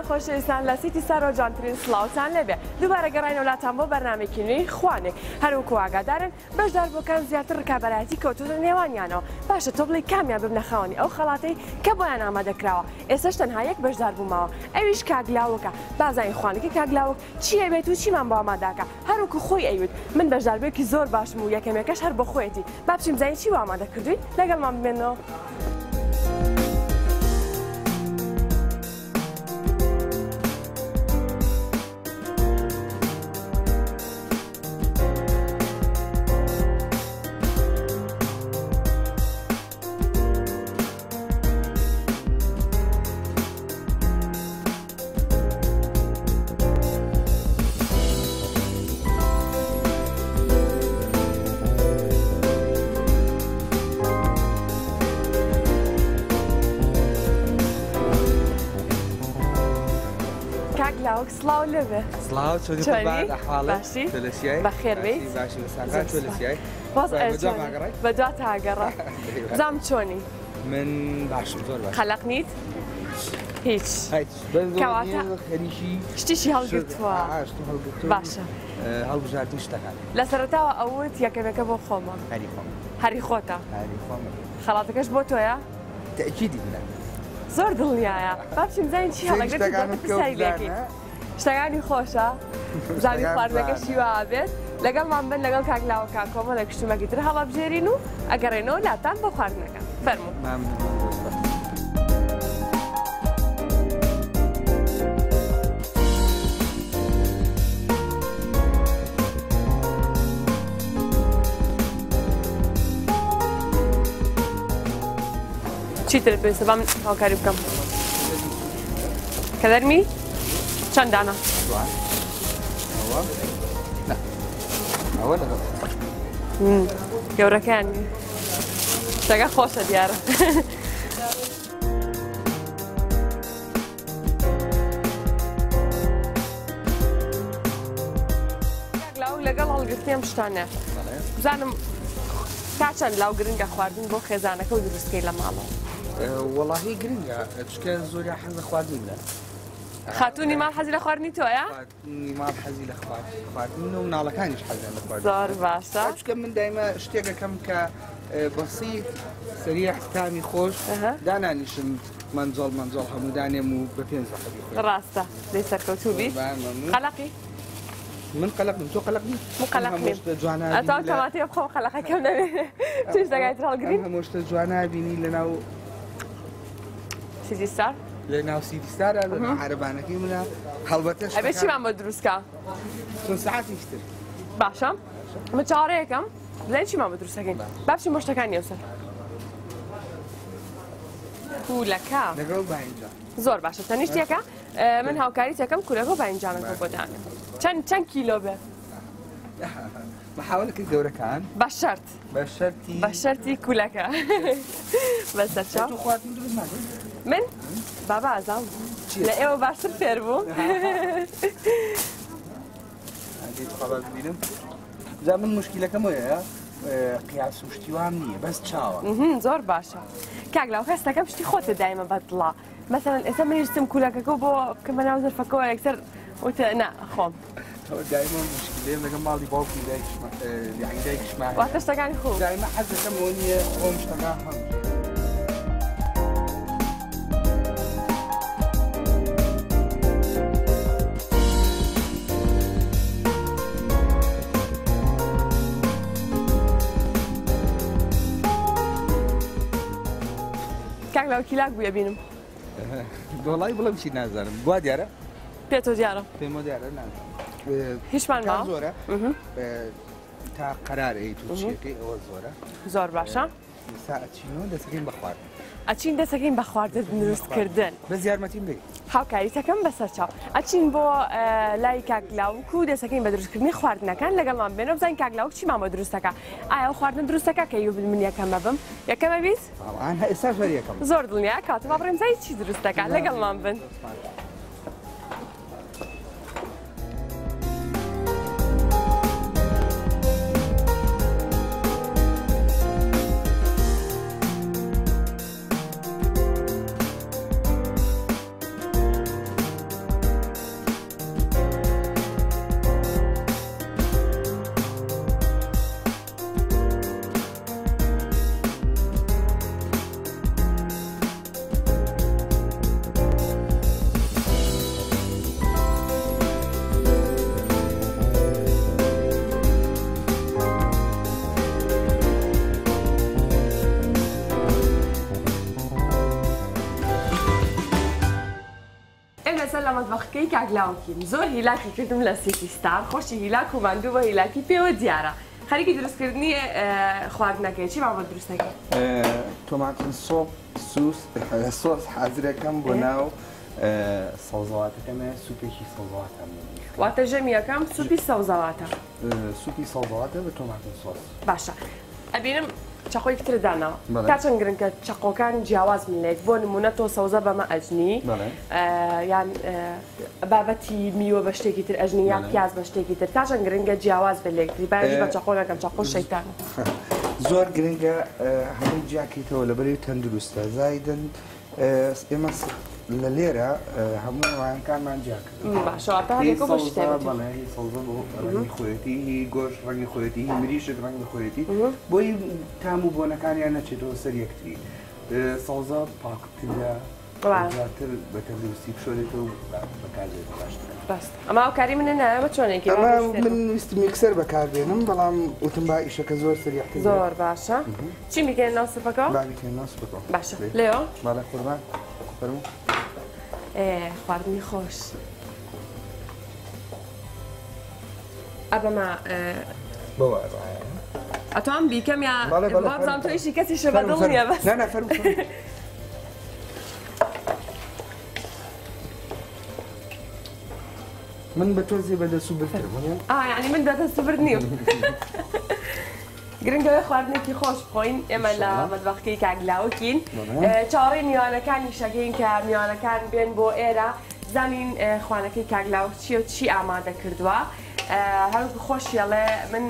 خۆشەویستان لە سیتی سەرۆجانترین سڵاوتان لێبێ دووبارە گەڕاین وڵاتان بۆ بەرنامێکی نوێی خوانێک هەروەکو ئاگادارن بەشداربووەکان زیاتر ڕکابەرایەتی کەوتونە نێوانیانەوە باشە تۆ بڵێ کامیان ببنە خاوەنی ئەو خەڵاتەی کە بۆیان ئامادەکراوە ئێستاش تەنها یەک بەشدار بوومەوە ئەویش کاگلاوەکە بازای خوانێکی کاگلاوک چیە بێت و چیمان بۆ ئاماداکە هەروەکو خۆی ئەیوت من بەشداربوویەکی زۆر باشم و یەکەمێکەش هەر بۆ خۆیەتی با بچین بزانین چی بۆ ئامادە کردووی لەگەڵمان بمێنەوە. کاگلاوک سڵاو لێبێ. سڵاو چۆنی بعد ئەحواڵە باشی؟ تۆلەسیای بەخێر بیت؟ باشی بەساغا تۆلەسیای باز بە دوات ئاگەڕە زام چۆنی؟ من باشم زۆر باش. قەلەق نیت؟ هیچ. کەواتە شتیشی هەڵگرتووە. باشە. هەڵبژاردنی شتەکان. لە سەرەتاوە ئەوت یەکەمێکە بۆ خۆمە. هەری خۆم. هەری خۆتە. هەری خۆم. خەڵاتەکەش بۆ تۆیە؟ تەئکیدی منە. زۆر دڵنیایە. با بچین بزانین چی هەڵەگرێتی پرسیاری لێکی. شتەکانی خۆشە زاوی خواردنەکەشی وا بێت لەگەڵمان بن لەگەڵ کاگلاوەکە کۆمە لە کشتومەکی تر هەڵەبژێرین و ئەگەڕێنەوە لاتان بۆ خواردنەکە فەرموو. چیتر پێویستە با من هاوکاری بکەم کە دەرمی چەند دانە؟ ئەوە لەگەڵ گەورەکان شتەکە خۆشە دیارە. کاگلاو لەگەڵ هەڵگرتنی ئەم شتانە بزانم تا چەند لاو گرنگە خواردن بۆ خێزانەکە و دروستکەی لە ماڵەوە؟ وەڵاهی گرنگە چکە زۆری حەز لە خواردن لە خاتوونی ماڵ حەزی لە خواردنی تۆیە؟ خاتوونی ماڵ حەزی لە خواردن و مناڵەکانیش حەزیان لە خواردن. زۆر باشە. چکە من دایمە شتێک دەکەم کە بەسیط سەریع تامی خۆش دانانیشم مەنجۆڵ هەموو دانێم و بە 5 دقیقە. ڕاستە دەی سەرکەوتوو بیت؟ قەلەقی؟ من قەلەق نیم تۆ قەلەق نیم؟ من قەلەق نیم. ئەتاو تەماتێ بخۆم قەلەقەکەم نەبێت. چیش دەگایت هەڵگرین؟ هەموو شتە جوانە بینی لەناو سیتی ستار؟ لەناو سیتی ستارە لەناو عەرەبانەکەی منە هەڵبەتە ئەبێ چیمان بۆ دروستکە؟ چۆن سەعاتێکی تر. باشە من چاوەڕێیەکەم بزانین چیمان بۆ دروستەکەین با بچین بۆ شتەکانی ئێوسەر. کولەکە لەگەڵ باینجان زۆر باشە تەنیشت یەکە من هاوکاریت یەکەم کولەکە و باینجانەکە بۆ دانێ چەند کیلۆ بێ؟ محاولەکە گەورەکان بە شەرت بە شەرتی کولەکە بەسەر چاو خواردن دروست ناکەین من بابا ئازام لە ئێوە باشتر فێر بوو ببینم جا من مشکلەکەم وەیە قیاس و شتیوان نییە بەس چاوە زۆر باشە کاگلاو هەستەکەم شتی خۆتە دایمە بەدڵا مەسەڵەن ئێستا منیشتم کولەکەکە بۆ بکەمە ناو زەرفەکەەوە یەکسەر وتە نا خۆم دایما مشکلەیەم لەگەڵ ماڵی باوکی دایکشمان واتە شتەکانی خوب دایما حەزەکەم ئەوە نییە خۆم شتەکان هەم کاگلاو کیلاک بووە بینم دۆڵی بڵم چی نازانم گوا دیارە؟ پێتۆ دیارە پێمە دیارە نازانم هیچمان زۆرە تا قەرارەی تووچیەکەی ئەوە زۆرە زۆر باشە ئەچینەوە دەسەکەین بە خواردن ئەچین دەسەکەین بە خواردن دروستکردن بەس یارمەتیم بێ هاوکاریتەکەم بەسەر چاو ئەچین بۆ لای کاگلاوک و دەسەکەین بە دروستکردنی خواردنەکان لەگەڵمان بێنەوە بزانین کاگلاوک چیمان بۆ دروستەکە ئایا خواردن دروستەکە کە من یەکەمە بم یەکەمە بیت ئێستا یەکەم زۆر دڵنیا کاتە با بڕێم زای چی دروستەکە لەگەڵمان بن مەتبەخەکەی کاگلاوکین زۆر هیلاکی کردم لە سیتیستان خۆشی هیلاک و ماندوو بە هیلاکی پێوە دیارە خەریکی دروستکردنی خواردنەکەی چی بابەت دروستەکەی تۆماتن سۆپ سوس سۆس حازرەکەم بۆ ناو سەوزەواتەکەمە سوپێکی سەوزەواتەم واتە ژەمیەکەم سوپی سەوزەواتە سوپی سەوزەواتە بە تۆماتن سۆس باشە ئەبینم چاقۆی تر داناوە تا چەند گرنگکە چاقۆکان جیاواز ملێت بۆ نمونە تۆ سەوزە بەمە ئەجنی یان بابەتی میوە بە شتێکی تر ئەژنی یان پیاز بە شتێکی تر تا چەند گرنگە جیاواز بلێکتری باەتی بە چاقۆ نەکەم چاقۆ شەیتانە زۆر گرنگە هەموو جیاکەیتەوە لەبەری تەندروستە زایدن ئێمە لە لێرە هەموو وایەنکانمان جیاکە باشەواتە هەرێکە بۆ شتێک سەوزە بۆ ڕەنگی خۆیەتی هی گۆشت ڕەنگی خۆیەتی هی مریشت ڕەنگی خۆیەتی بۆی تام و بۆنەکانیان نەچێتەوە سەر یەکتری سەوزە پاکترە زیاتر بە تەندروستی بشۆرێتەوە بەکارێت باشتر بەست ئەمە ئەوکاری منە نایە بە چۆنێکی من ویست میکسەر بەکاربێنم بەڵام وتم با ئیشەکە زۆر سەریعتر زۆر باشە چی میکەین ناو سوپەکەەوە باگیکەین ناو سوپەکەەوە باشە لێۆ باڵێ قوربان فەرموو خواردنی خۆش ئەبەمە ئەتوان بیکەم یا بابزانام تۆ ئیشی کەسیشە بەدڵ نییە بەس نه فەرموو من بە تۆزێ بەدە سوبرتر یعنی من بەدە سوبرت نیم گرنگەوەی خواردنێکی خۆش بخۆین ئێمە لە مەتبەخەکەی کاگلاوکین چاوەڕێی میوانەکانی شەکەین کە میوانەکان بێن بۆ ئێرە زانین خوانەکەی کاگلاو چی و چی ئامادە کردووە هەروکو خۆشیەڵێ من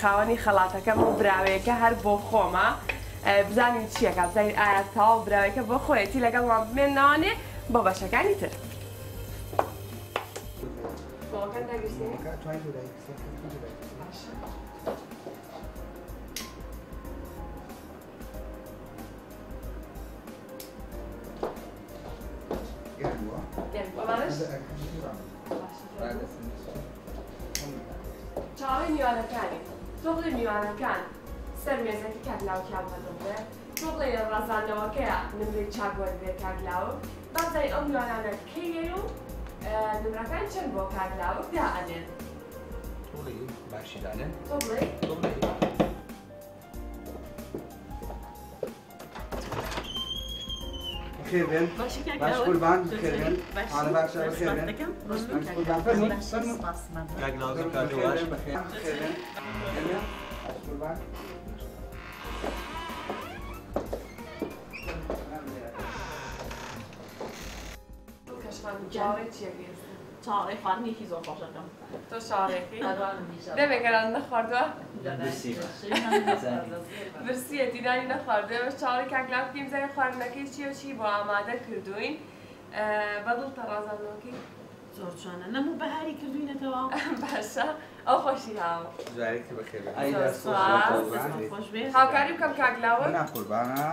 خاوەنی خەڵاتەکەم و براوەیەکە هەر بۆ خۆمە بزانین چیەکە بزانین ئایا تاوا براوەیەکە بۆ خۆیەتی لەگەڵمان بمێنناوانێ بۆ بەشەکانی تر چاوەی میوانەکانی تۆ بڵێ میوانەکان سەر مێزەکی کاگلاوکیان بەدڵێ تۆ بڵێ ڕازاندنەوەکەیە نمرەی چاکوەر بێ کاگلاوک بازای ئەو میوانانە کەیە و نمرەکان چەند بۆ کاگلاوک دائەنێن باشی دانێن تۆ بڵێ خير بين باش قربان خير بين انا باش خير بين قربان فرمي كاغلاو كاغلاو خير بين قربان چاڵی خواردنێکی زۆر خۆشەکەم تۆ شاڕێکی دەبێگەران نەخواردووە برسیەتی دانی نەخواردووە بە چاڵی کاگلاوکیم زای خواردنەکەی چی و چی بۆ ئامادە کردوین بەدڵتە ڕازاندنەوەکەی زۆر جوانە نەموو بەهاری کردوینەتەوە باشە ئەو خۆشی هاو جارێکی بەخێر خۆش بێ هاوکاری بکەم کاگلاوە قوربانە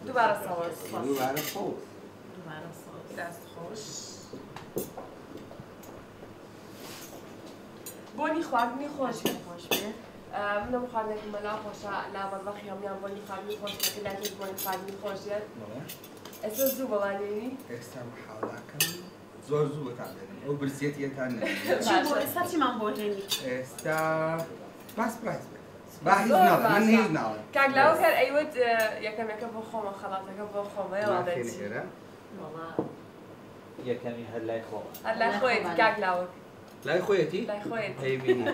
دووبارە سەوەز دووبارە سەوز دەست خۆش بۆنی خواردنی خۆش خۆش بێ منم خواردنێکی مەلا خۆشە لا مەطبەخی هەمویان بۆنی خواردنی خۆش دەکەی بۆنی خواردنی خۆشیێت ئێستا زوو بەڵانێنی ئێستا محاڵاکەم زۆر زوو بەتانێنم ئەو برسیەتیەتان ئێستا چیمان بۆ هێنی ئێستا باس پرایس با هیچ ناڵێ من هیچ ناڵێ کاگلاوە کار ئەیوت یەکەمێکە بۆ خۆمە خەڵاتەکە بۆ خۆمەوە یەکەمی هەر لای خۆ هەر لای خۆیەتی کاگلاوە لای خۆیەتی؟ لای خۆیەتی هەیبینی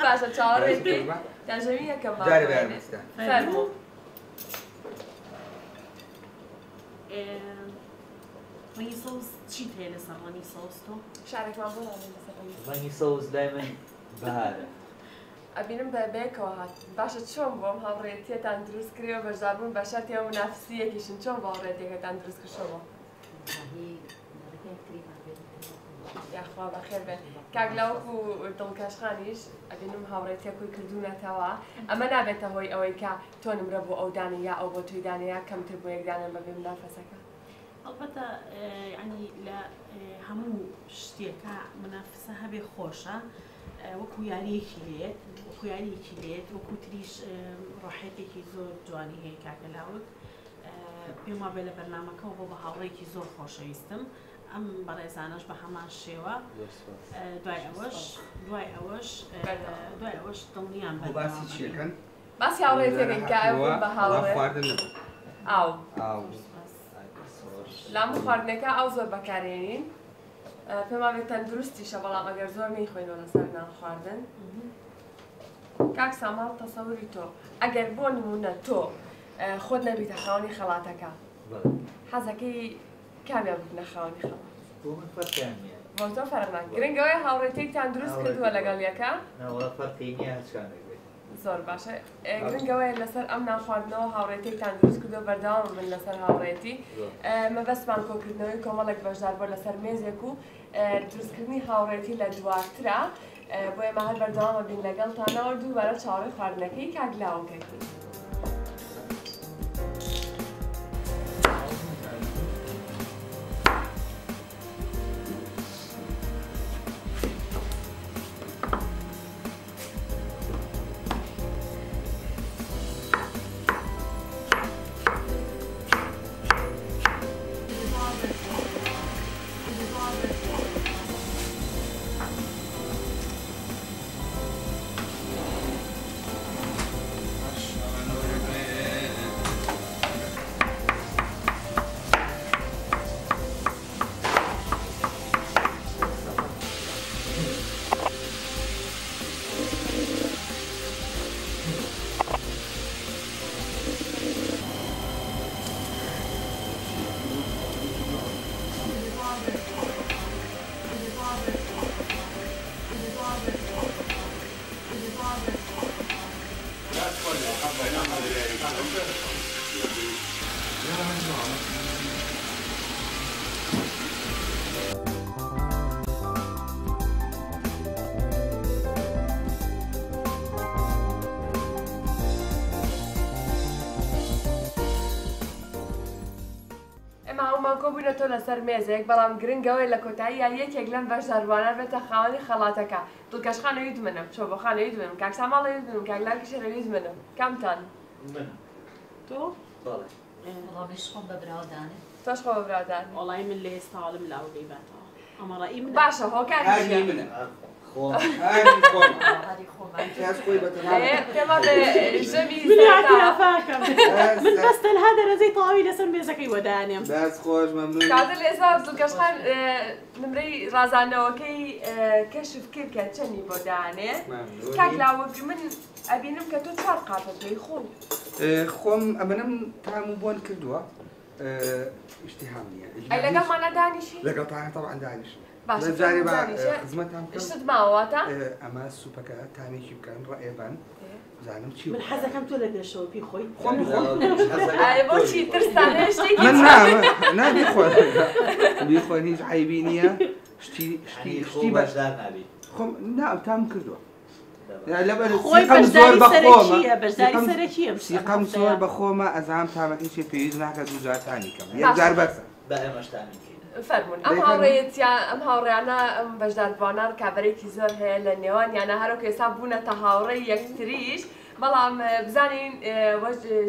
باشە چاوەڕێتی داژەوی یەکەم دارە بەرمەستا فەرموو ڕەنگی سەوز چیت هەیە لەسەر ڕەنگی سەوز تۆ؟ شارێکمان بۆ ناڵێن لەسەر ڕەنگی سەوز لای من بەهارە ئەبینم بەبێکەوە هات باشە چۆن بۆم هاوڕێتیەتان دروست کردەوە بەشداربوون بە شەرتێ و نافسیەکیشن چۆن باوەڕێتێکەکان دروست کردەوە یاخوا بەخێر بێت کاگلاوک و دڵکەشخانیش ئەبینم هاوڕێتیەکوی کردوونەتەوە ئەمە نابێتە هۆی ئەوەی کە تۆ نمرە بۆ ئەو دانێ یا ئەو بۆ توی دانەیە کەمتر بۆ یەکدانن بەبێ منافەسەکە ئەڵبەتە ینی لە هەموو شتێکە منافسە هەبێ خۆشە وەکو یاریەکی لێت وەکو یاریەکی لێت وەکو تریش ڕاحەتێکی زۆر جوانی هەیە کاگلاوک پێما بێ لە بەرنامەکەەوە بۆ بە هاوڕێکی زۆر خۆشەویستم ئەم بەڕێزانەش بە هەمان شێوە دوای ئەوەش دڵنیان بە باسی چیەکەن؟ باسی هاوڕێتێکن کە بوون بە هاوڕێ خواردن نەبوو ئاو لام خواردنەکە ئەو زۆر بەکارێنین پێما بێت تەندروستیشە بەڵام ئەگەر زۆر نەیخۆینەوە لەسەر نان خواردن کاک ساماڵ تەسەووری تۆ ئەگەر بۆ نمونە تۆ خۆت نەبیتە خاوەنی خەڵاتەکە حەزەکەی کامیان ببنە خاوەنی خەڵات بۆ من فەرقیان نییە بۆ تۆ فەرق ناکە گرنگەوەی هاوڕێتێکتان دروست کردووە لەگەڵ یەکە ناوەڵە فەرقی نییە هەچکانێک بێت زۆر باشە گرنگەوەی لەسەر ئەم نانخواردنەوە هاوڕێتێکتان دروست کردو بەردەوام من لەسەر هاوڕێتی مەبەستمان کۆکردنەوەی کۆمەڵێک بەشدار بۆ لەسەر مێزێک و دروستکردنی هاوڕێتی لە دواترە بۆ ئێمە هەر بەردەوامە بین لەگەڵتانەوە دووبارە چاوەڕێی خواردنەکەی کاگلاوەکەیت. کۆبوونەتۆ لەسەر مێزێک بەڵام گرنگەوەی لە کۆتاییە یەکێک لەم بەشداربوانە بێتە خاوەنی خەڵاتەکە دڵکەشخانەویت منم چۆ بۆ خانەویت منم کاکساماڵەویت منم کاکلاکی شەرەویت منم کامتان تۆ؟ ڕۆژ خۆم بە براودانێ تۆش خۆ بە براودان وەڵای من لە ئێستاڵم لاو دەیباتەوە ئەمە ڕێی من باشە هۆکاری منە من بەس تەنها دەرەجەی تەواوی لەسەر مێزەکەی وەدانێم باس خۆش مەمنون کاتر ئێستا دڵکەشخان نمرەی ڕازانەوەکەی کەشف کرد کە چەندی بۆ دانێ کاکلاوەک من ئەبینم کە تۆ چوار قاپە پێی خۆم خۆم ئەمەنم تام و بۆن کردووە اشتهام نییە ئەی لەگەڵمانە دانیشی لەگەڵ طبعا دانیش باشە جارێ بە خزمەتام کرد شت ماوەتە ئەمە سوپەکە تامێکی بکەن ڕێبان زانم چی من حەزەکەم تۆ لە دێشەوە پێی خۆی بۆچی ترسانە شتێکی من بیخۆن هیچ عیبی نییە شتی بەشدار نابی خۆم نا تام کردووە خۆی بەشداری سەرەکیە بەشداری سەرەکیە سیقەم زۆر بە خۆمە ئەزانم تامەکەی پێویست ناکە دووجارتانی کەم یەکجار بەسە بە ئێمەشتانی فەرمون ئەم هاوڕێیەتیان ئەم هاوڕێیانە ئەم بەشداربوانان کابرێکی زۆر هەیە لە نێوانیانە هەروکە ئێستا بوونەتە هاوڕێی یەکتریش بەڵام بزانین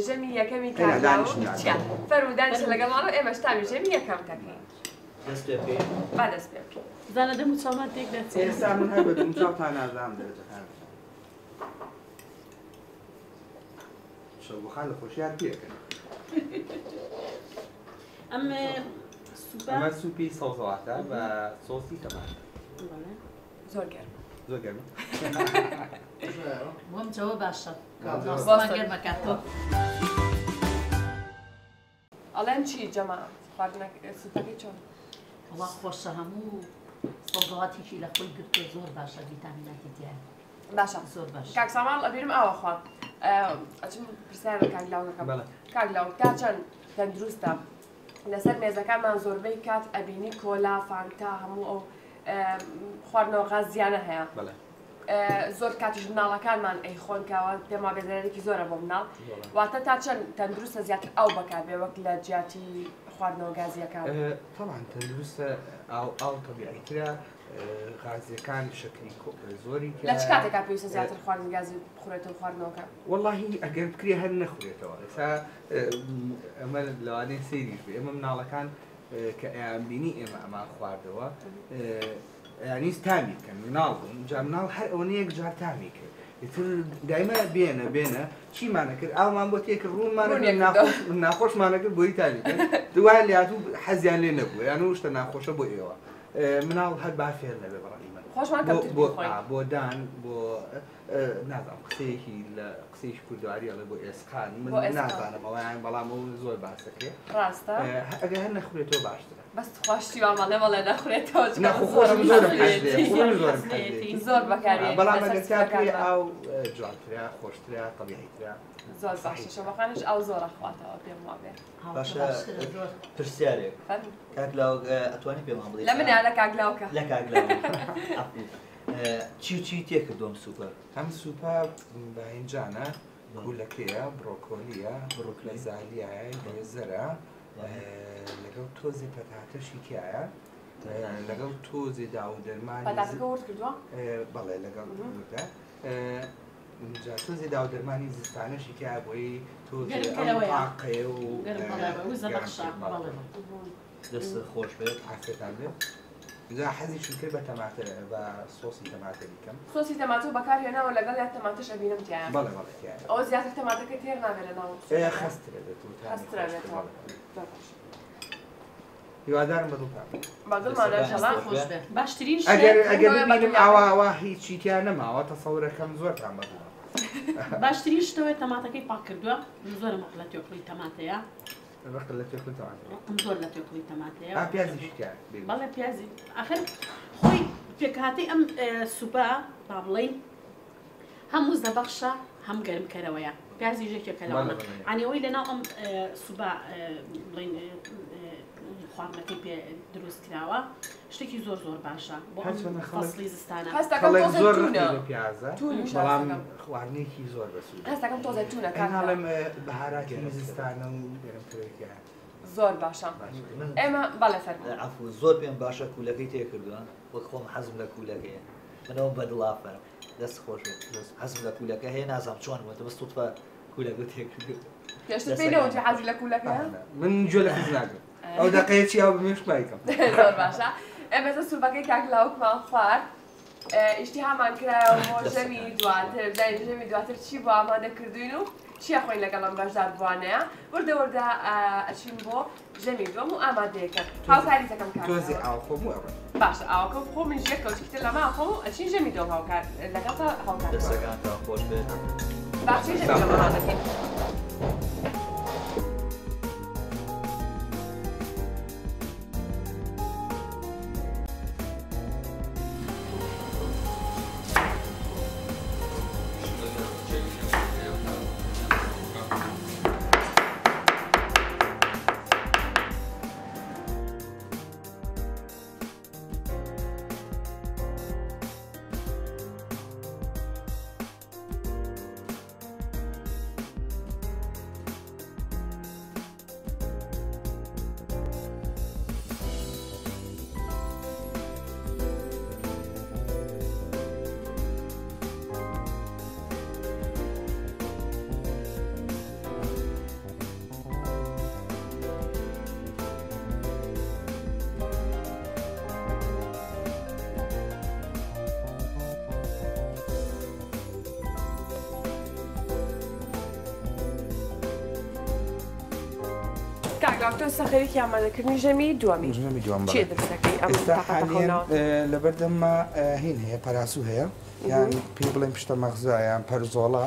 ژەمی یەکەمی کاردانیان فەرمودانیش لەگەڵمانەوە ئێمەش تامی ژەمی یەکەم دەکەین دەست پێ بکەین با دەست پێ بکەین زانە دەم و چاومان تێک دەچێت ئێستا من هەر بە دومچاو تا نازانم دەرەجەکان شەوبخان لە خۆشیان پێکەن ئەمە سوپی سەوزەواتە بە سۆسی تەماتە زۆر گەرم زۆر گەرمە بۆم جەوە باشە گەرمەکاتۆ ئەڵێن چی جەما سوپەکەی چۆن وڵا خۆشە هەموو سەوزەواتێکی لە خۆی گرتووە زۆر باشە ڤیتامیناتی تیایە باشە زۆر باش کاکسامان ئەبیرم ئاوە خوارد ئەچم پرسیار لە کاکلاوەکەم کاکلاو تا چەند تەندروستە لەسەر مێزەکانمان زۆربەی کات ئەبینی کۆلا فانتا هەموو ئەو خواردنەوە غاز زیانە هەیە زۆر کاتیش مناڵەکانمان ئەی خۆنکەوە پێما بێزارێکی زۆرە بۆ مناڵ واتە تا چەند تەندروستە زیاتر ئەو بەکاربێ وەک لە جیاتی خواردنەوە گازیەکان طبعا تەندروستە ئاو طبیعی ترە غازیەکان شکلی زۆری لە چ کاتێکا پێویستە زیاتر خواردن گازی بخورێتەوە خواردنەوەکە واللهی ئەگەر بکرێ هەر نەخورێتەوە ئێستا ئەمە لەوانەیە سەیریش بێ ئێمە مناڵەکان کە ئەیانبینی ئێمە ئەمان خواردەوە یانیست تامی بکەن مناڵ بوون جا مناڵ هەر ئەوەنە یەک جار تامی کرد ئیتر دایمە بێنە چیمانە کرد ئاومان بۆ تێکرد ڕوونمانە ناخۆشمانە کرد بۆی تامی کرد دوای لاتوو حەزیان لێ نەبوو یان شتە ناخۆشە بۆ ئێوە مناڵ هەر با فێر نەبێ بەڕای من بۆ دان بۆ نازانم قسەیەکی لە قسەیش کوردواری ئەڵێ بۆ ئێسقان من نازانمەوەیان بەڵام ئەو زۆر باسەکێ ڕاستە ئەگەر هەر نەخورێتەوە باشترە بەس خوشتی وامەڵێ بەڵێ نەخورێتەوە زۆر بەکاری بەڵام ئەگەر کاکری ئاو جوانترە خۆشترە طبیعیترە زۆر باشە شەوەخانش ئەو زۆرە خواتەوە پێم وا بێ باشە پرسیارێک کاکلااو ئەتوانی پێمان بڵێ لە منە لە کاگلاوکە لە کاکلااو چی تێکردۆم سوپە ئەم سوپە باینجانە گولەکەیە بڕۆکۆلیە لەزالیایە لێزەرە لەگەڵ تۆزی پەتاتەشی تایە لەگەڵ تۆزی داودەرمانی پەتاتەکە ورد کردووە بەڵێ لەگەڵ وردە تۆزی داودەرمانی زستانەشی تیا بۆی تۆزی ئاقەیە و دەست خۆش بێت عافێتان بێت جا حەزیشم کرد بە تەماتە بە سۆسی تەماتە بیکەم سۆسی تەماتۆ بەکارهێناوە لەگەڵ یا تەماتەش ئەبینم تایە بەڵێ بەڵێ تایە ئەوە زیاتر تەماتەکە تێر نابێت لە ناو خەسترە بێت خەسترە بێتەوە هیوادارم بەدڵتان بەدڵمانە ئینشەڵڵا باشترین ئەگەر ببینم ئاوا هیچی تیان نەماوە تەسەورەکەم زۆرتان بەدڵە باشترین شتەوەی تەماتەکەی پاک کردووە زۆرم لە تۆکڵی تەماتەیە لە تێکڵ تەماتە زۆر لە تۆکڵی تەماتەیە پیازیش تیان بەڵێ پیازی ئاخر خۆی پێکهاتەی ئەم سوپە با بڵێین هەموو زەبەخشە هەم گەرمکەرەوەیە پیازی ژێکێکە لەوانە ئەنیەوەی لەناو ئەم سوپە بڵێن خواردنەکەی پێ دروست کراوە شتێکی زۆر باشە بۆ فەسڵی زستانە زۆر پیازە بەڵام خواردنێکی زۆر بەسوود هەستەکەم تۆزە تونە کاڵم بەهاراتی زستانە و گەرمکەرێکە زۆر باشە ئێمە بەڵێ فەرموو عەفو زۆر پێم باشە کولەکەی تێکردووە وەک خۆم حەزم لە کولەکەیە منەوە بەدڵافە دەست خۆش حەزم لە کولەکە هەیە نازانم چۆن وەتە بەست تووتفە کولەکە تێکردو پێشتر پێی نەوتی حەزی لە کولەکە من گوێ لە حەز ناکەم ئەو دەقەیەکی ئەو بمێش بایکەم زۆر باشە ئێمە سوپەکەی کاکلااوکمان خوارد ئیشتیهامان کرایەوە بۆ ژەمی دواتر ژەمی دواتر چی بۆ ئامادەکردوین و چیە خۆین لەگەڵم بەشدار بوانەیە وردە ئەچین بۆ ژەمی دووەم و ئامادەیەکە هاوکاری دەکەم تۆزی ئاو خۆم باشە ئاوکە خۆ من ژێک کەوتیتر لەما خۆم و ئەچین ژەمی دۆ هاوکار لەگەڵ هاوکار دەستەکان خۆش بێت باشی ژەمی دۆمەڵانەکەین کاکتۆ سەخەرێکی ئامادەکردنی ژەمی دووەمی چی دەستەکەی لە بەردەممە هین هەیە پەراسوو هەیە یان پێ بڵێن پشتە مەغزا یان پەرزۆڵە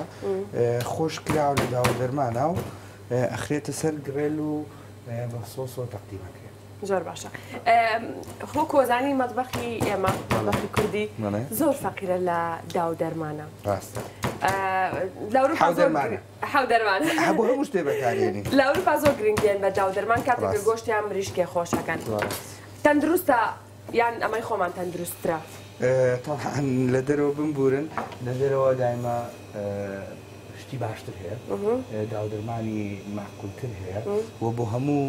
خۆش کراوە لە داودەرمانە و ئەخرێتە سەر گرێل و بە سۆسەوە تەقدیمەکرێت زۆر باشە خۆ کۆزانی مەطبەخی ئێمە مەطبەخی کوردی زۆر فەقیرە لە داودەرمانە ڕاستە حەو بۆ هەموو شتێ بەکارێنی لە ئەوروپا زۆر گرنگێن بە داودەرمان کاتێک گۆشتیان مریشکێ خۆشەکەن تەندروستە یان ئەمەی خۆمان تەندروسترە تەڵحان لە دەرەوە بمبورن لە دەرەوە دایما شتی باشتر هەیە داودەرمانی معقولتر هەیە و بۆ هەموو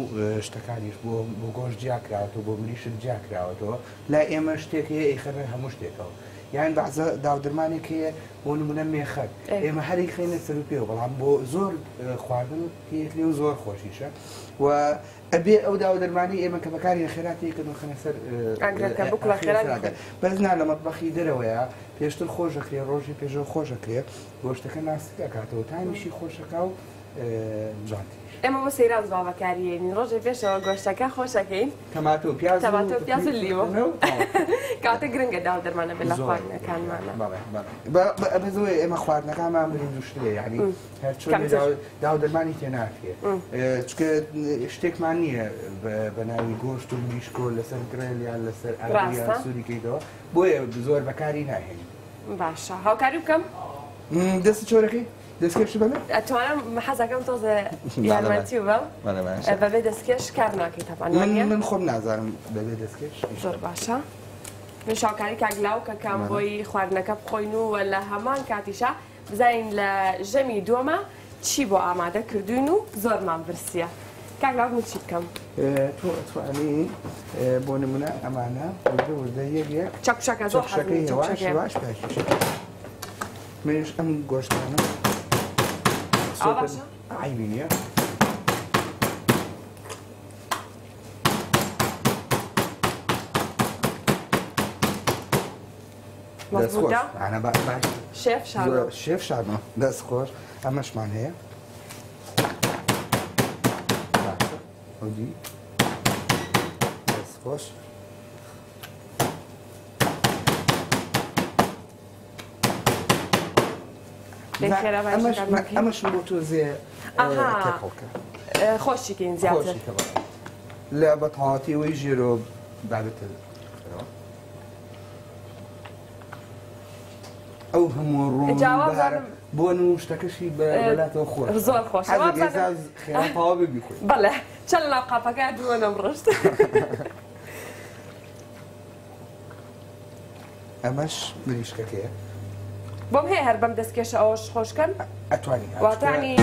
شتەکانیش بۆ گۆشت جیاکراوەوە بۆ مریشت جیاکراوەوە لا ئێمە شتێک هەیە ئەیخەنە هەموو شتێکەوە یان بەعزە داودەرمانێک هەیە بۆ نمونە مێخەک ئێمە هەری خێنە سەر و پێوە بەڵام بۆ زۆر خواردن هەیەک لێ و زۆر خۆشیشە و ئەبێ ئەو داودەرمانی ئێمە کە بەکاری خێراتی کردن خەنە سەر بەزنا لە مەطبەخی دەرەوەیە پێشتر خۆشەکرێ ڕۆژی پێشەوە خۆشەکرێ گۆشتەکە ناسکە کاتەوە تامیشی خۆشەکە و جوانتیش ئێمە بۆ سەیران زڵاوەکاریێنین ڕۆژێ پێشەوە گۆشتەکە خۆشەکەین تەماتۆ و پیاز و لیوە کاتە گرنگە داودەرمانە بێت لە خواردنەکانمانە بەزەوەی ئێمە خواردنەکانمان برین دوشتێ یعنی هەرچۆن داودەرمانی تێناکرێ چکە شتێکمان نییە بە ناوی گۆشت و میشکۆ لەسەر گرێل یان لەسەر ئایا سووریکەیتەوە بۆیە زۆر بەکاری ناهێنین باشە هاوکاری بکەم دەست چۆرەکەی دەستکێش بەبێ ئەتوانم حەزەکەم تۆزە یارمەتی و بەبێ دەستکێش کار ناکەیت تەپان من خۆم نازانم بەبێ دەستکێش زۆر باشە من شاوکاری کاگلااو کە کام بۆی خواردنەکە بخۆین و لە هەمان کاتیشە بزانین لە ژەمی دووەمە چی بۆ ئامادە کردوین و زۆرمان برسیە کاگلااو من چی بکەم تۆ ئەتوانی بۆ نمونە ئەمانە وردە یەک چاکشەکە زۆر باش منش ئەم گۆشتانە عیبی نییە شێف شارمە دەست خۆش ئەمەشمان هەیە دەست خۆش ئەمەش بۆ تۆ زێ خۆشیکەین زیاتر لە بەتەواتی وی ژێرۆ بابێتە ئەو هەموو ڕۆم بۆ شتەکەشی بەلاتەوە خۆش زۆر خۆش خێراپاوە ببی خۆی بەڵێ چەند لەو قاپەکە دووەنەم ڕشت ئەمەش مریشکەکەیە بۆم هەیە هەر بەم دەستکێشە ئەوەش خۆشکەن ئەتوانی واتانی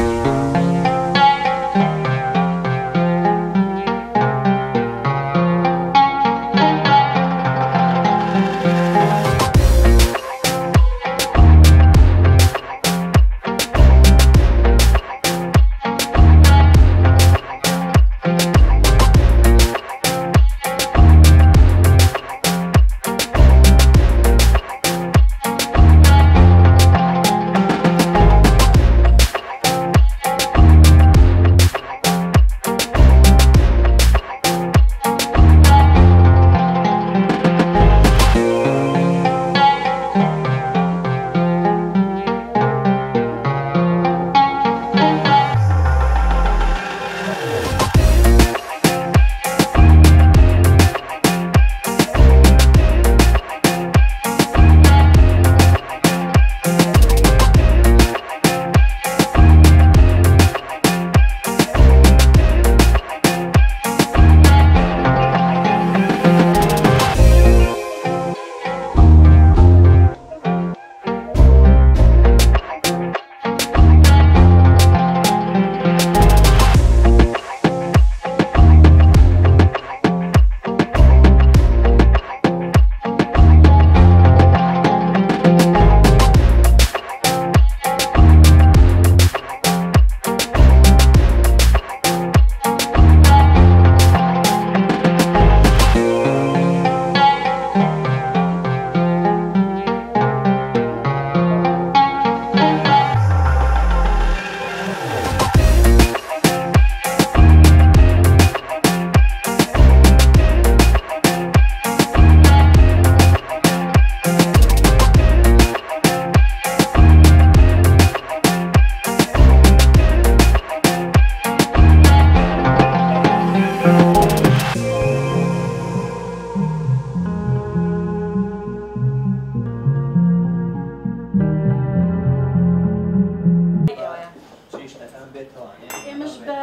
ئێمەش بە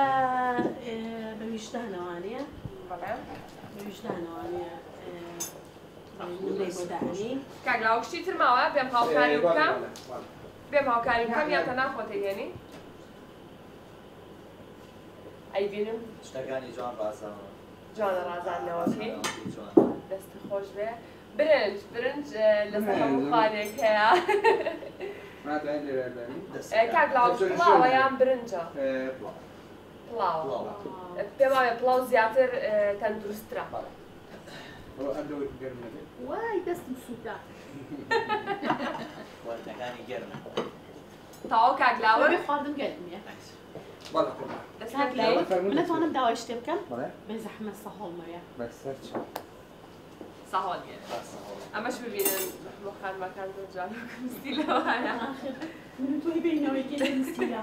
ویژدانەوانەیە بە ویژدانەوانەیە نمرەی بۆ داهێنی کاگلااو شتی تر ماوە بێم هاوکاری بکەم بێم هاوکاری کەمیان تەنها خۆتێنی ئەیبینم شتەکانی جوان ڕازانەوە جوانە ڕازانەوەی دەستی خۆش بێ برنج لەسەر هەموو خوانێک هەیە کاک لاو پڵاوە یان برنجە پڵاو پێم وایە پڵاو زیاتر تەندروسترە وای دەستم سووتە وەرتەکانی گەرمە تاوە کاک لاوە خواردن گەرمیە دەستێک لای نتوانم داوای شتێ بکەم بێ زەحمەت سەهۆڵمەوێ ساهۆڵیە ئەمەش ببینن بۆ خانمەکان زۆر جوان ستیلەوە هەیە من تۆی بینەوەی گەرم ستیلە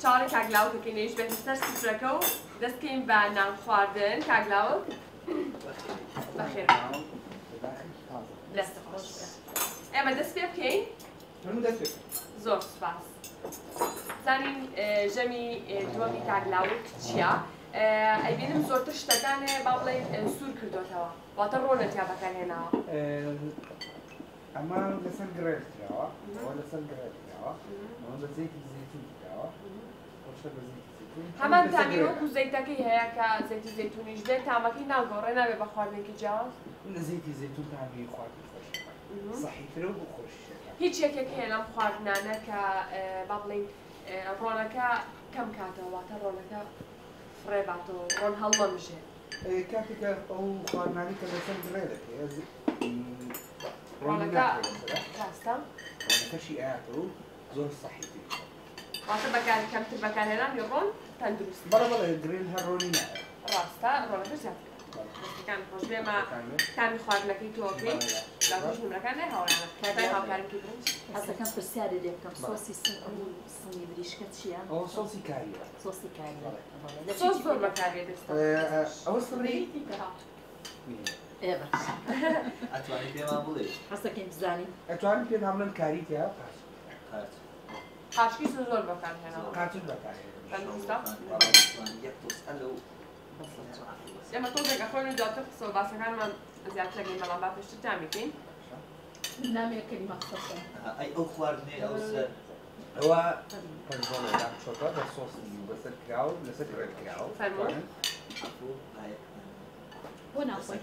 چاوەڕێی کاگلااو کەکەینەویش بێتە سەر سفرەکە و دەستکەین بە نان خواردن کاگلااو بەخێر دەستە خۆش بێ ئێمە دەست پێ بکەین زۆر سوپاس زانین ژەمی دووەمی کاگلااوت چییە؟ ئەیبینم زۆرتر شتەکانێ با بڵێن سوور کردوتەوە واتە ڕۆنەتیا بەکارهێناوە ئەمە لەسەر گرێتراوە ئەوە لەسەر گرێتراوە ئەوە بە زەیتی زەیتون کراوە هەمان تامی وەکو زەیتەکەی هەیە کە زەیتی زەیتونیش دێت تامەکەی ناگۆڕێ نابێ بە خواردنێکی جیاواز زەیتی زەیتون تامی خواردنی خۆش صحیحترە و خۆش هیچ یەکێک هەیە لەم خواردنانە کە با بڵێن ڕۆنەکە کەم کاتەوە واتە ڕۆنەکە فڕێباتەوە ڕۆن هەڵمەمژێ کاتێکە ئەو خواردنانی کە لەسەر گرێ دەکەێت ڕۆنەکە ڕاستە ڕۆنەکەشی ئاەوە و زۆر صحیحی واتە بەکار کەمتر بەکارهێنانی ڕۆن تەندروست بەڵێ گرێن هەر ڕۆنی نایە ڕاستە ڕۆنەکە زیاتر دەستەکان خۆش بێمە تامی خواردنەکەی تۆکەی لاژ نمرەکان نای هاوڕانە کاتای هاوکارێکی برنج حەزەکەم پرسیارێ لێ بکەم سۆسی سنی بریشکە چییە؟ ئەوە سۆسی کاریە سۆسی کاریە سۆس زۆر بەکارێت ئەوە سڕی ئێوە ئەتوانێت پێمان بڵێ حەزەکەم بزانین ئەتوانین پێ هەمڵەن کاریتیا قاچکی زۆر بەکارهێناوە قاچک بەکارێت تەندروستە یەک دۆست ئەلە و ئێمە تۆزێکە خۆین جاتر قسە و باسەکانمان زیاتر دەگەین بەڵام با پێشتر تامیکەین نامەیەکەی مەخسەسە ئەی ئەو خواردنێ ئەو سەر ئەوە پەنجۆڵێدام چۆکە بە سۆسی بەسەر کراو لەسەر گرێت کراو بۆ ناخۆی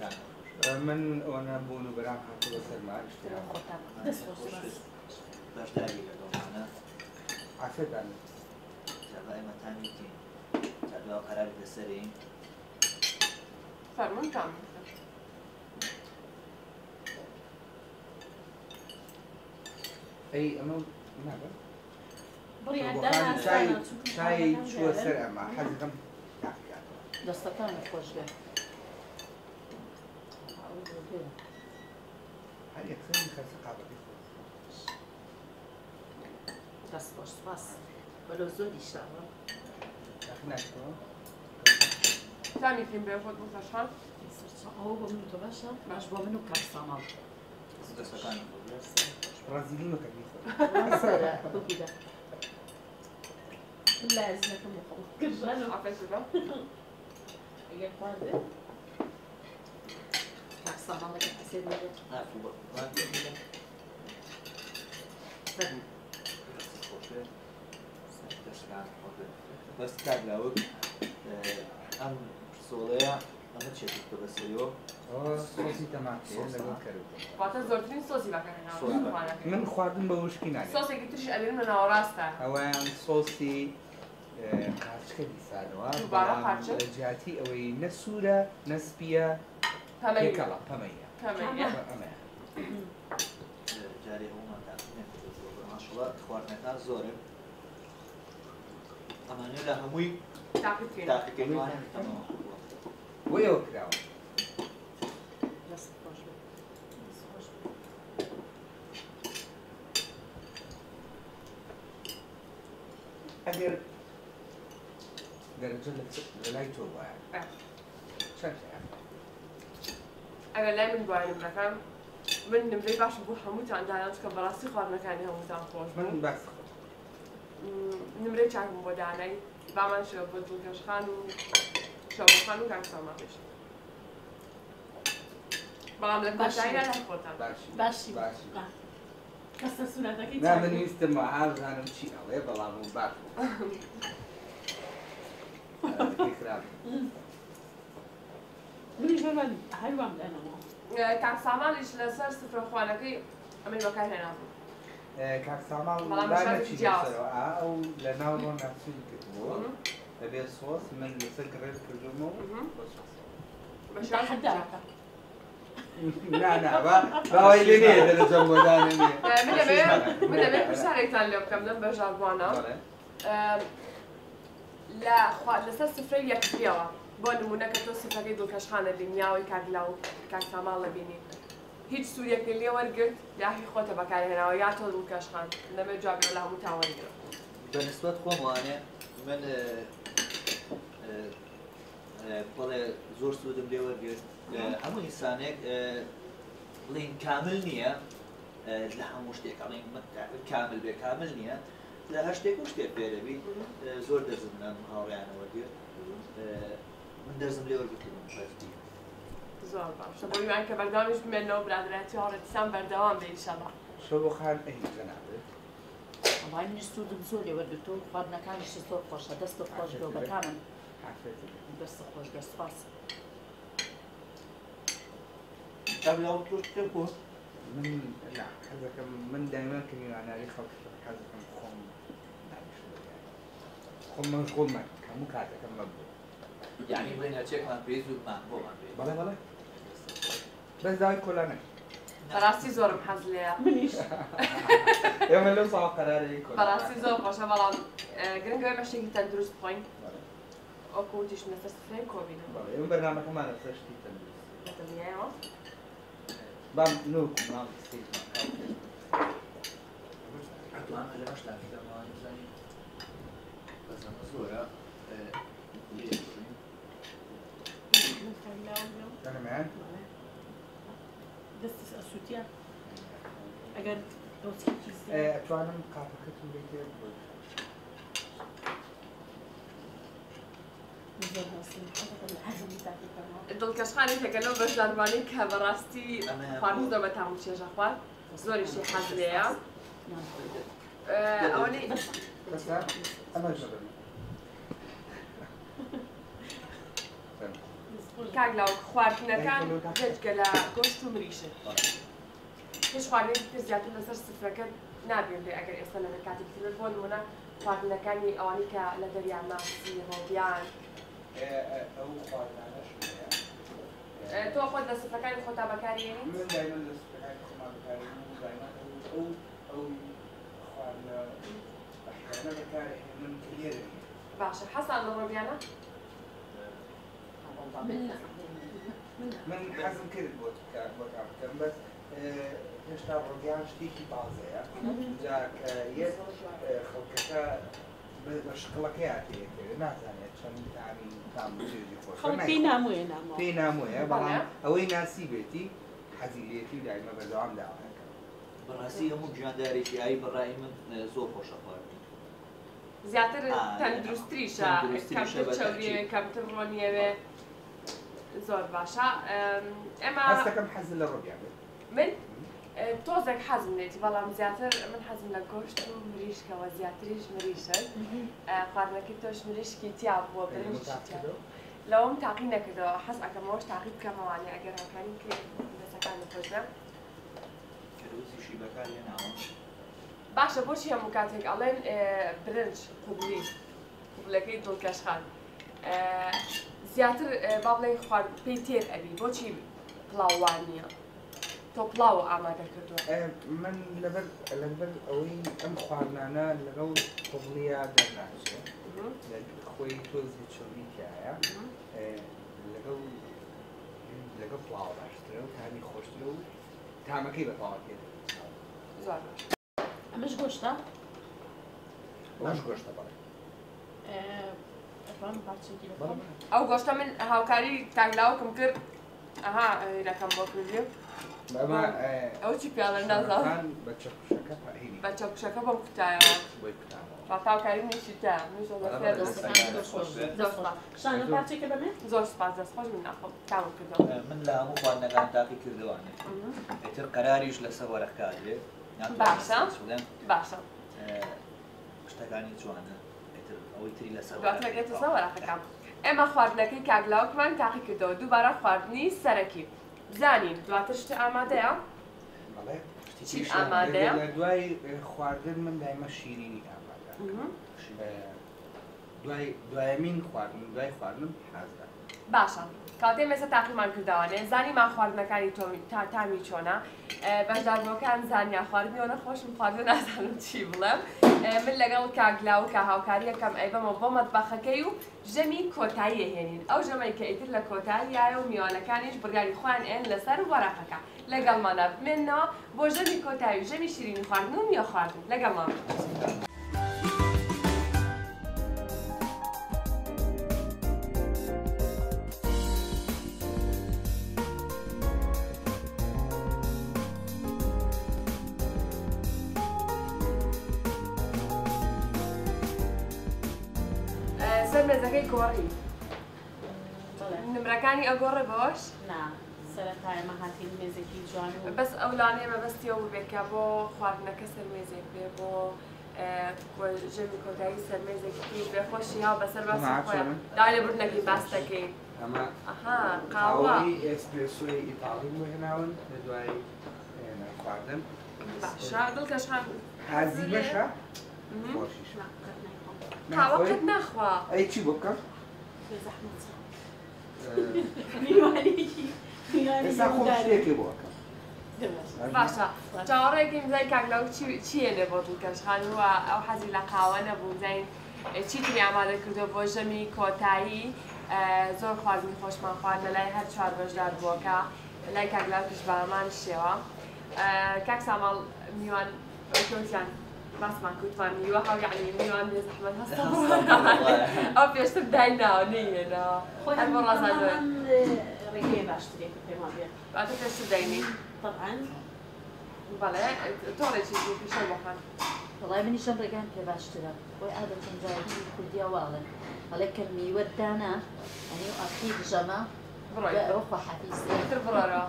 من ئەوەنە بوون و بەرام هاتو بەسەرمان دەست خۆش بەشداری لەگەڵمانە عافێتان جاوا ئێمەتانیتین تا دوا قەرار لەسەرین فەرمون تام ئەی ئەمە نابێ شای چووە سەر ئەمە حەزەکەم دەستەکانی خۆش بێ هەر یەکسەری خەرچ قابەتی دەست خۆش سپاس بەلۆ زۆری شاوە ناکەوە تامیکەین بێ خۆت بخەشان ئەوە بۆ من تۆ باشە باش بۆ من و کار ساماڵ دەستەکانی ڕازیلی مەکەبی سەرە بگیرە لا ئەزنەکەم بۆ خۆڵ کردژانە ئافێت بە ئەگەر خواردێ کار ساماڵەکە حەسێ بێت بەس کاگلاوت ئەم سۆڵەیە ئەمە چێتکە بەسەریەوە سۆسی تەماکێ لەگەڵ کەرو واتە زۆرترین سۆسی بەکارهێناوە من خواردن بە وشکی ناکەم سۆسێکی تریش ئەبێن لە ناوەڕاستە ئەویان سۆسی قاچکە دیسانەوە لە جیاتی ئەوەی نەسوورە نەسپیە پێکەڵە پەمەیە جارێ هەمومان ماشەڵڵا خواردنەکان زۆرن ئەمانە لە هەمووی تاقیکەینوانە وەیەوە کراوە دەست خۆش بێ ئەگەر دەرەجە لە لای تۆ وایە چەند ئەگەر لای من گوایە نمرەکان من نمرەی باشم بۆ هەمووتان دایان چکە بەڕاستی خواردنەکانی هەمووتان خۆش من باس نمرەی چاکم بۆ دانای بامان شوە بۆ دڵگەشخان و شەوەخان و کاک ساماڵیش بەڵام لە کۆتاییدا لە خۆتان باشی کەسە سونەتەکەی نا منویستم ئازانم چی ئەڵێ بەڵام باش منی ژۆران هەروام دەنەوە کاک ساماڵیش لەسەر سفرەخوانەکەی ئەمەی بەکار هێنابوو کاک سامان ئەو لە ناو ڕۆ ناسوول کردبووە دەبێت سۆس من لەسەر گڕێت کردومەوە حداکە باوای لێ نیە دەرەجەم بۆدانێ من دەبێت پرسیارێکتان لێ بکەم لەم بەژاردوانە لەسەر سفرەی یەکتریەوە بۆ نمونەکە تۆ سفرەکەی دڵکەشخانە بینیاوی کاگلا و کاک ساماڵ لەبینی هیچ سوورێکی لێ وەرگرت یاخی خۆتە بەکارهێناوە یا تۆ دڵکەشخان دەبێت جواب لە هەموو تا وەرگرت بەنسبەت خۆم وانێ من بەڵێ زۆر سوودم لێ وەرگرت هەموو ئینسانێک بڵین کامل نییە لە هەموو شتێک ئەڵین کامل بێ کامل نییە لە هەر شتێک و شتێک پێرەبی زۆر دەرزم لە هاوڕیانە وەرگرت من دەرزم لێ وەرگرتم شەستی زۆر باشە بۆ میوان کە بەردەوامیش بمێنەوە برادراتی هاوڕێتیسان بەردەوام بێ ئینشەڵڵا شەوخان ئەهیچە نابێت ئەڵای منیش سوودم زۆر لێ وەرگرتووە و خواردنەکانیش زۆر خۆشە دەستت خۆش بێ و بەتامن دەستت خۆش بێ سوپاس من دائما كميواناري خلق حزكم خم خم مشغول معك كم كاتك كم مبدو يعني بين هالشيء كان بيزود مع بلا بلا بس داي كلنا بەڕاستی زۆرم حەز لێیە منیش يوم اللي صار قراري كلنا بەڕاستی زۆر خۆشە بەڵام گرنگەوەی بەشێکی تەندروست بخۆین ئەوکە وتیش لەسەر سفرەی کۆبینە يوم برنامج كمان سشتي تندوس دڵنیایەوە بام نوك ما ستيج أتوقع أنا مش لاقي كمان زين بس أنا صورة أنا معاك دەستی ئەسووتیا ئەگەر دۆچێکی أتوانم قاپەکەتم لێ دڵکەشخانی تێکە لەو بەشداروانەی کە بەڕاستی خواردن زۆر بەتام و چێژە خوارد زۆریشی حەز لێیە ئەوەی أنا جربنا کاگلا و خواردنەکان جێجگە لە گۆشت و مریشن هیچ خواردنێکی تر زیاتر لەسەر سفرەکە نابێن بێ ئەگەر ئێستا لەمە کاتێکی تر بۆ نمونە خواردنەکانی ئەوانەی کە لە دەریان ماسی ڕۆبیان أو خواردنانە شوية تۆ خۆت لە سفرەکانی خۆتا بەکارهێنیت؟ من دائما لسفرەکانی خۆمان بەکارهێنم و دائما أو خواردنە أحيانا بەکارهێنم کە لێرە باشە حەسان لە ڕۆبیانە؟ من حەزم کرد بۆ بکەم بەس هێشتا ڕۆبیان شتێکی بازەیە جا کە یەک خەڵکەکە بە شکڵەکەی هاتەیەکەوێت نازانێت چەند تامی تام جێژی خۆش پێی ناموێ نامەوە پێی ناموەیە بەڵام ئەوەی ناسی بێتی حەزیلێتی و دایمە بەردەوام داوایەکە بەڕاستی هەموو گیاندارێکی ئای بەڕای من زۆر خۆشە خواردن زیاتر تەندروستریشە کەمتر چاوریەوێ کەمتر ڕۆنیەوێ زۆر باشە ئێمە هەستەکەم حەزم لە ڕۆبیان بێت من تۆزێک حەزم لێتی بەڵام زیاتر من حەزم لە گۆشت و مریشکەوە زیاتریش مریشن خواردنەکەی تۆش مریشکی تیا بووە برنجی لەوەم تاقی نەکردەوە حەز ئەەکەمەوەش تاقی بکەمەوانێ ئەگەر هەمکاری کرد دەسەکانی خۆشنە کەروسیشی بەکارهێناوە باشە بۆچی هەموو کاتێک ئەڵێن برنج قوبلی قوبلەکەی دڵکەشخان زیاتر با بڵێ خوارد پێی تێر ئەبی بۆچی پڵاووان نییە تۆ پڵاوە ئامادە کردووە من لەبەر ئەوەی ئەم خواردنانە لەگەڵ قوبڵیا دەرناچێت خۆی تۆزی چۆریکایە لەگەڵ پڵاو باشترە و تامی خۆشترە و تامەکەی بەتەواو پێ زۆر ئەمەش گۆشتە؟ ئەوش گۆشتە بەڵێ ئەو گۆشتە من هاوکاری تاگلاوکم کرد ئەها لەکەم بۆ کردی ئەو چی پیاڵە نازان بە چەکوشەکە بە چەکوشەکە بۆم کوتایەوە تاوکاری منیشی تا شانە پارچێکە بەمێ زۆر سپاس دەستخۆش من ناخۆم تاون کردەوە من لە هەموو خواردنەکان تاقی کردوانێت ئیتر قەراریش لەسەر وەرەقکاتێ باشە باشە شتەکانی جوانە ئیتر ئەوەی تری لەسەر دواترەکەیتە وەرەقەکان ئێمە خواردنەکەی کاگلاوکمان تاقی کردەوە دووبارە خواردنی سەرەکی بزانین دواتر شتە ئامادەیە ئامادەیە لە دوای خواردن من دایمە شیرینی ئامادە دوایمین خواردن دوای خواردنم حەزە باشە کاتێ مێسە تاقیمان کردوانێ زانیمان خواردنەکانی تامی چۆنە بەشداربووەکان زانیا خواردنیەوە نەخۆشم خواردن نازانم چی بڵێم من لەگەڵ کاگلاو کە هاوکاریەکەم ئەیبەمە بۆ مەتبەخەکەی و ژەمی کۆتایی هێنین ئەو ژەمەی کە ئیتر لە کۆتاییایە و میوانەکانیش بڕیاری خۆیان ئێن لەسەر وەرەقەکە لەگەڵمانە بمێنەوە بۆ ژەمی کۆتایی و ژەمی شیرینی خواردن و میوە خواردن لەگەڵمان سەر مێزەکەی گۆڕی نمرەکانی ئەگۆڕێ بۆش؟ نا سەرەتایەمە هاتین مێزێکی جوان و بەس ئەولانەیە مەبەستیەوە بێکە بۆ خواردنەکە سەر مێزێک بێ بۆ ژەمی کۆتایی سەر مێزێکی بێ خۆشی هاو بەسەر باسی خۆیان دای لە بردنەکەی باس دەکەین ئەها قاوە ئێسپرێسۆی ئیتاڵی بۆ هێناون لە دوای خواردن باشە دڵکەشان حەزی بەشە خۆشیش قاوەکەت ناخوا ئەی چی بۆ بکەم؟ ئێستا خۆم شتێکی بۆ بکەم باشە چاوەڕێکی مزای کاگلاو چیەنێ بۆ دڵکەشخان وە ئەو حەزی لە قاوە نەبوو زین چیتری ئامادە کردو بۆ ژەمی کۆتایی زۆر خواردنی خۆشمان خواردنە لای هەر چوار بەشدار بووەکە لای کاگلاوکیش بەڵامان شێوە کاک ساماڵ میوان کەوتیان باسمان کوتمان میوە هەو یعنی میوان بێ زەحمەت هەستە ئەو پێشتر دای ناو نەیەنەوە هەر بۆ ڕازاندوێن ڕێگەی باشترێک پێما بێت باتە پێشتر داینی طبعاً بەڵێ تۆڕێکی پیشە بۆخان وڵای منیشەم ڕێگان پێ باشترە بۆی ئادەم جارێکی کوردیا واڵن هەڵێ کە میوە دانا ئەنی و ئاخی ژەمە بڕۆخوا حەفیزتر بڕۆرە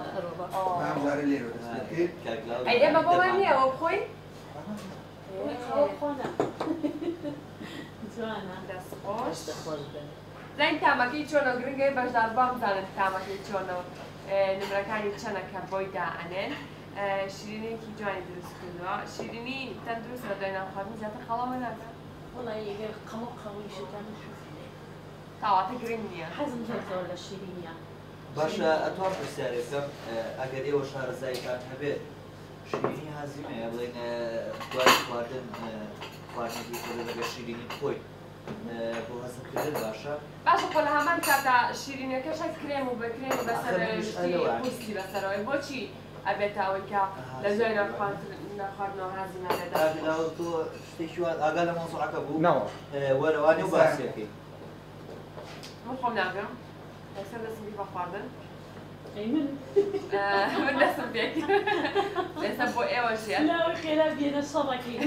ئەمجارە لێرە دەست دەکەیت ئەی ئێمە بۆمان نییە ئەوە بخۆی خۆنا جوانە دەستخۆش دەخۆش بن زین تامەکەی چۆنە گرنگی بەشدار بامزانن تامەکەی چۆنەوە نمرەکانی چەنە کە بۆی دائەنێن شیرینێکی جوانی دروست کردووە شیرینی تەندروست لە دوای نانخواردن زیاتر خەڵەوە ناکات وڵی قەڵی شتان تاواتە گرنگ نییە حەزم زۆر لە شیرینیە باشە ئەتوان پرسیارێکم ئەگەر ئێوە شارەزاییتان هەبێت شیرینی هەزیمەیە بڵێن دوای خواردن خواردنێکی خۆدە لەگە شیرینی خۆی بۆ هەزمکردن باشە باشە خۆ لە هەمان کاتە شیرینەکەش هەست کرێم و بکرێن و بەسەر پوستی بەسەرەوەی بۆچی ئەبێت ئەوەی کە لە دوای ناخواردنەوە هەزیمەکەدا تۆ شتێکی ئاگا لە مۆزوعەکە بوو وەرەوانی و باسیەکەی من خۆم ناگەم لەسەر دەستی بە خواردن من دەستم پێک لێستا بۆ ئێوە ژێ لاوە خێرا بێنە سەڵەکەی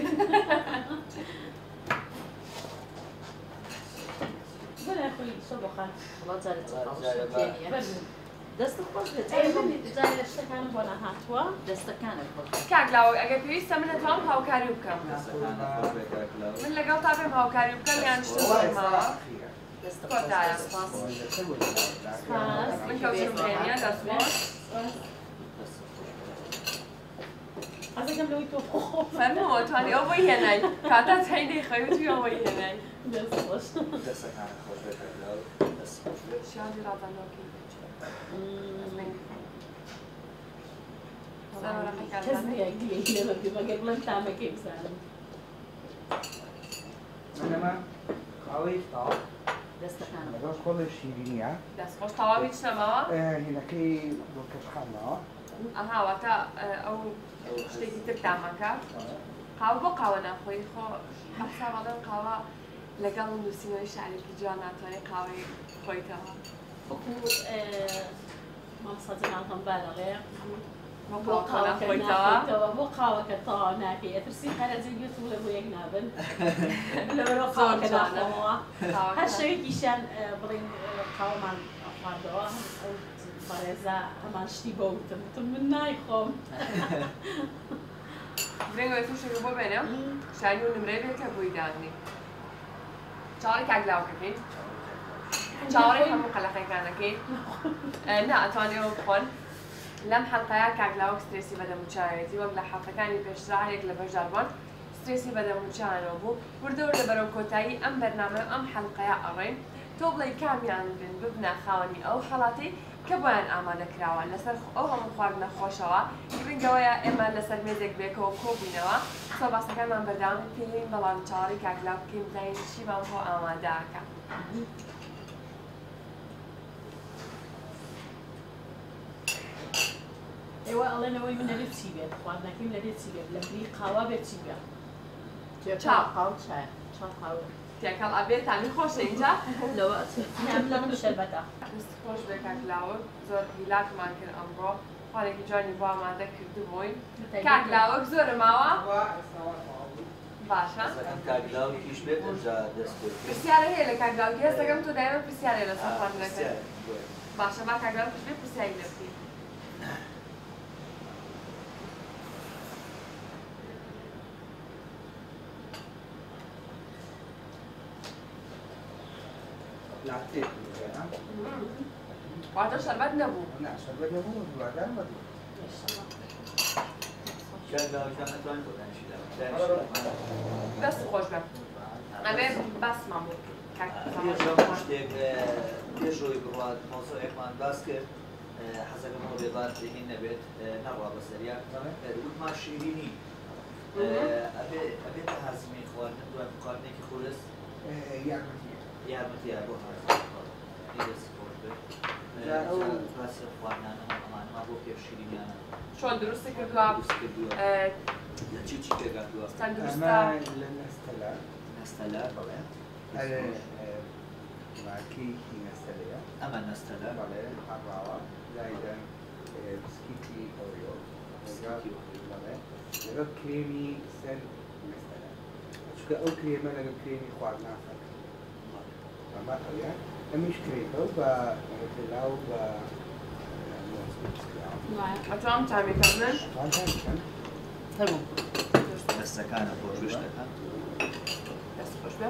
بەلا خۆی سەبخان وڵا جارێت دەست خۆش جارێ شتەکانم بۆ نەهاتووە دەستەکانت کاگلاوە ئەگەر پێویستە منە توام هاوکاری بکەم من لەگەڵ تا پێم هاوکاری بکەم یان شتە زۆرمەوە کۆتایە من کەوتم پێنیە دەستخۆش حەزەکەم لەوەی تۆ خۆ فەرمەوە توانی ئەو بۆی هێنای کاتات هەیدەی خەویتوی ئەوەی هێنای دەستخۆش دەستەکانە خۆش بێت شیازی ڕازانەوەکەی کەس نییە لێمە پێمەگەر بڵێم تامەکەی بزانم منەمە قاوەی تاڵ دەستەکانە لەگەڵ کۆڵی شیرینیە دەستخۆش تەواوی چنەمەوە هینەکەی بۆ کەشخانەوە ئەهاواتە ئەو شتێکی تر تامەکە قاوە بۆ قاوە ناخۆی خۆ ئەسا بەڵێن قاوە لەگەڵ نووسینەوەی شعرێکی جوان ناتوانێت قاوەی خۆیتەوە وەکو مامسا جەمال هەمبارەڵێ بۆ قاوەکە بۆ قاوەکە تەواو ناکەی ئەترسی خەرەجی گوێت و لە بۆ یەک نابن لەبەرەوە قاوەکە ناخۆمەوە هەر شەوێکیشیان بڵێن قاوەمان خواردەوە ئەو بەڕێزە هەمان شتی بۆ وتم من نایخۆم درێنگەوەی تووشێک بۆ بێنە شانی و نمرەی بێت کە بۆی دانی چاوەڕی کاگلاوکەکەین چاوەڕی هەموو قەلەقەکانەکەی نا ئەتوانێەوە بخۆن لەم حەڵقەیە کاگلاوک سترێسی بەدەموچایەتی وەک لە حەڵقەکانی پێشترا هەرێک لە بەشداربوون سترێسی بەدەموچانەوە بوو وردەوردە بەرەو کۆتایی ئەم بەرنامە ئەم حەڵقەیە ئەڕێن تۆ بڵێ کامیان بن ببنە خاوەنی ئەو خەڵاتی کە بۆیان ئامادەکراوە لەسەر ئەو هەموو خواردنە خۆشەوە گرنگەوەیە ئێمە لەسەر مێزێک بێکەوە کۆبووینەوە سەباسەکانمان بەردەوام پێین بەڵام چاوەڕی کاگلاو بکەین بزانین چیمان بۆ ئامادەکە ئێوە ئەڵێنەوەی من لەبێت چی بێت خواردنەکەیم لەبێت چی بێت لە بری قاوا بێت چی بێت قاو چای تێکەڵ ئەبێتانی خۆشە اینجا لەوە لە من شەربەتە خۆش بێ کاگلاوک زۆر هیلاکمان کرد ئەمڕۆ خواڵێکی جوانی بۆ ئامادە کردبووین کاگلاوک زۆرە ماوە باشە کاگلاوکیش بێت ئەجا دەست پرسیارە هەیە لە کاگلاوکی هەست دەکەم تۆ دایمە پرسیارە لەسەر خواردنەکە باشە با کاگلاوکیش بێ پرسیاری لە بکەین لاته واتە شەربەت نەبوو نه شربت نبود دوادر بود کاگلاوکان نتوانین بۆ دانیشتن دەست خۆش بێ ئەبێ باسمان بوو شتێک پێشەوەی بڕات مۆزۆیەکمان باس کرد حەزەکەمەوە بێبار دێنین نەبێت نەڕوا بەسەریا وتمان شیرینی ئەبێتە هەزمی خواردن دوای خواردنێکی خورس یارمەتیە بۆ هەزم خۆش بێت باسی خواردنانە ئەمانەما بۆ پێش شیرینیانە چۆن دروستی کردووە چی پێگاتووە تەندروستە لنستلا نەستەلا بەڵێ مارکەیەکی نەستەلەیە ئەمە نەستەلا بەڵێ هەڕاوە زایدەن بسکیتی ئۆریۆ بەڵێ لەگەڵ کرێمی سەر نەستەلا چونکە ئەو کرێمە لەگەڵ کرێمی خواردنافەکە ئەمە ئەویە ئەمیش کرێتەوە بە پێلاو بە ئەتوانم تامیکردن هەرموو دەستەکانە خۆشویستەکان دەست خۆش بێ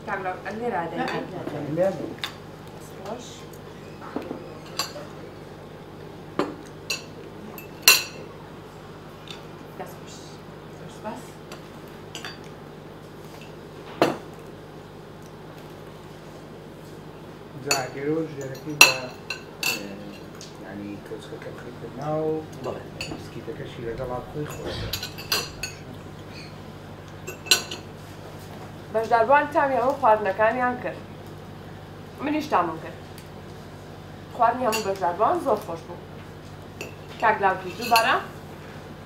کاگلاو لێرە دەی دەست خۆش دەست خۆش سپاس زاگەرۆ ژێرەکەی بە ینی کەوچکەکە بخیتە ناو بسکیتەکەشی لەگەڵا بخۆی خۆشە بەشداربووان تامی هەموو خواردنەکانیان کرد منیش تامم کرد خواردنی هەموو بەشداربووان زۆر خۆش بوو کاگلاوکی دووبارە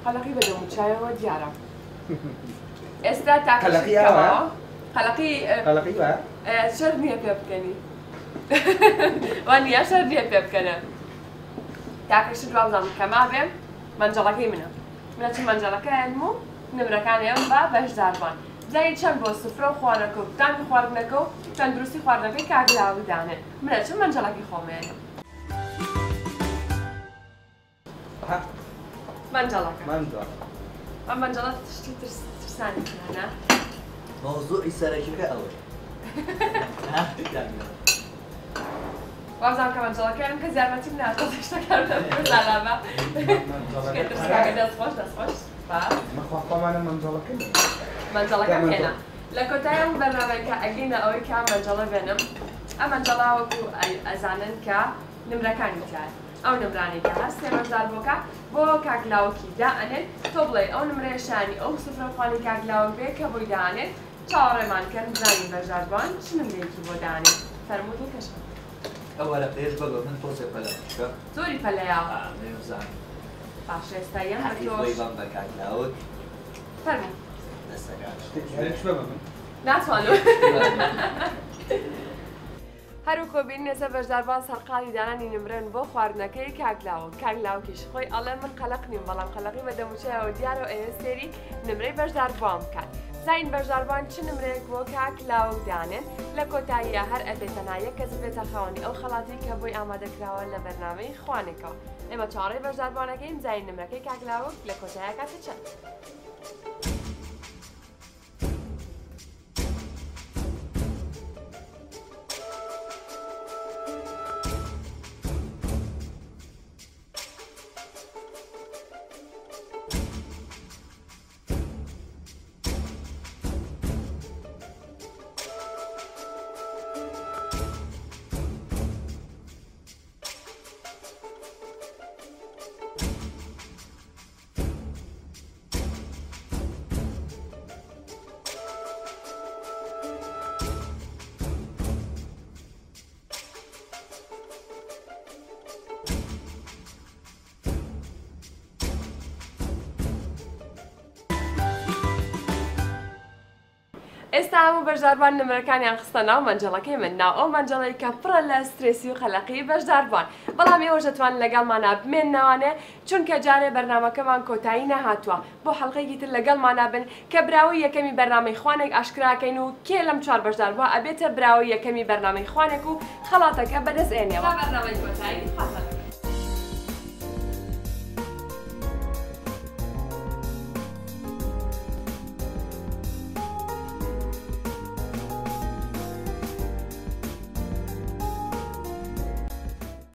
قەلەقی بەدەموچایەوە دیارە ئێستا تاکەڵەقیەوە قەلەقی شەر نییە پێ بکەنی وانە شەر نییە پێ بکەنە تاکەشت دوازانم کەما بێم مەنجەڵەکەی منە منەچم مەنجەڵەکەیان و نمرەکانیان بە بەشداربووان جایی چەند بۆ سفرە و خواردنەکە و تامی خواردنەکە و تەندروستی خواردنەکەی کاگلاوی دانێت منەچم مەنجەڵەکەی خۆمێنە مەنجەڵەکە ئەم مەنجەڵە تشتی ترسانی کرانە مۆزوعی سەرەکیەکە ئەوە وابزانم کە مەنجەڵەکەیان کە زیارمەتیم ناتۆ شتەکان زالابە دەست خۆش دەست خۆش مەخواپامانە مەنجەڵەکە مەنجەڵەکە هێنا لە کۆتایی ئەم بەرنامەیە ئەگەینە ئەوەی کە مەنجەڵە بێنم ئەم مەنجەڵا وەکو ئەزانن کە نمرەکانی تیایە ئەو نمرانی کە هەست سێمەزار بۆکە بۆ کاگلاوکی دائەنێت تۆ بڵێ ئەو نمرەیەشانی ئەو سفرەخوانی کاگلاوک بێ کە بۆی دائەنێت چاوەڕێمان کەن بزانین بەشداربووان چ نمرەیەکی بۆ دائەنێت فەرمووتن کەشە ئەوە پێش بەگە من تۆزێ پەلە زۆری پەلەیە نێوزانم باشە ئێستا یەن حەقیقۆی بەم بە کاگلاوک فەرموو دەستەکان ناتوانم هەروکو کۆبین نێسە بەشداربان سەرقاڵی دانانی نمرن بۆ خواردنەکەی کاکلاوە کاکلاوکیش خۆی ئەڵێ من قەلق نیم بەڵام قەلقی بە دەموچەیەوە دیارە ئێوە سێری نمرەی بەشداربان بکات. زین بەشداربان چ نمرەیەک بۆ کاکلاوک دانێن لە کۆتاییە هەر ئەبێتەنا یەک کەس بێتە خەوەنی ئەو خەڵاتی کە بۆی ئامادەکراوە لە بەرنامەی خوانێکەوە. ئێمە چاڕێی بەشداربانەکەین زین نمرەکەی کاکلاوک لە کۆتاییە کاتە چەند؟ ئێستا هەموو بەشداربان نمرەکانیان خستە ناو مەنجەڵەکەی من ناو ئەو مەنجەڵەی کە پڕە لە سترێسی و خەلەقی بەشداربان بەڵام ئێوەش دەتوانن لەگەڵمانە بمێننەوانێ چونکە جارێ بەرنامەکەمان کۆتایی نەهاتووە بۆ حەڵقەیەکی تر لەگەڵمانە بن کە براوی یەکەمی بەرنامەی خوانێک ئاشکراکەین و کێ لەم چوار بەشداربووە ئەبێتە براوی یەکەمی بەرنامەی خوانێک و خەڵاتەکە بەدەست ئێنێەوە بەرنامەی کۆتایی